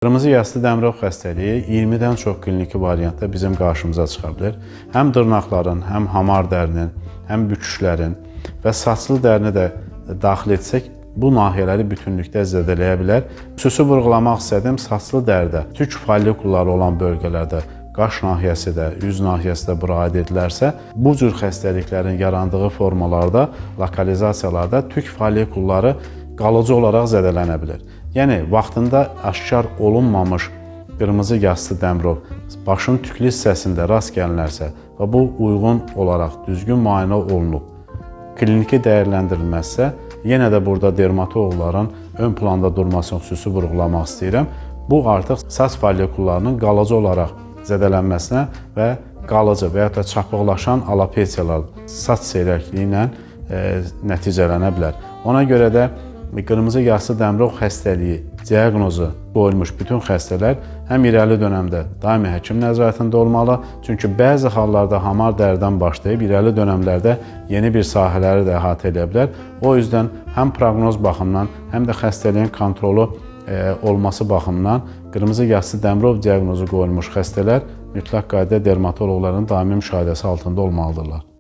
Qırmızı yassı dəmirov xəstəliyi 20-dən çox kliniki variantda bizim qarşımıza çıxa bilər. Həm dırnaqların, həm hamar dərinin, həm büküşlərin və saçlı dərini də daxil etsək, bu nahiyələri bütünlükdə zədələyə bilər. Xüsusi vurğulamaq istədim, saçlı dərdə, tük follikulları olan bölgələrdə, qaş nahiyəsi də, üz nahiyəsi də bura aid edilərsə, bu cür xəstəliklərin yarandığı formalarda, lokalizasiyalarda tük follikulları qalıcı olaraq zədələnə bilər. Yəni, vaxtında aşkar olunmamış qırmızı yassı dəmirov başın tüklü hissəsində rast gəlinərsə və bu uyğun olaraq düzgün müayinə olunub, kliniki dəyərləndirilməzsə, yenə də burada dermatoloqların ön planda durmasını xüsusi vurğulamaq istəyirəm. Bu artıq saç follikullarının qalıcı olaraq zədələnməsinə və qalıcı və ya da çapıqlaşan alopesiyalar, saç seyrəkliyi ilə nəticələnə bilər. Ona görə də qırmızı yassı dəmirov xəstəliyi diaqnozu qoyulmuş bütün xəstələr həm irəli dönəmdə daimi həkim nəzarətində olmalı, çünki bəzi hallarda hamar dərdən başlayıb irəli dönəmlərdə yeni bir sahələri də əhatə edə bilər. O yüzden həm proqnoz baxımından, həm də xəstəliyin kontrolu olması baxımından qırmızı yassı dəmirov diaqnozu qoyulmuş xəstələr mütləq qaydada dermatoloqların daimi müşahidəsi altında olmalıdırlar.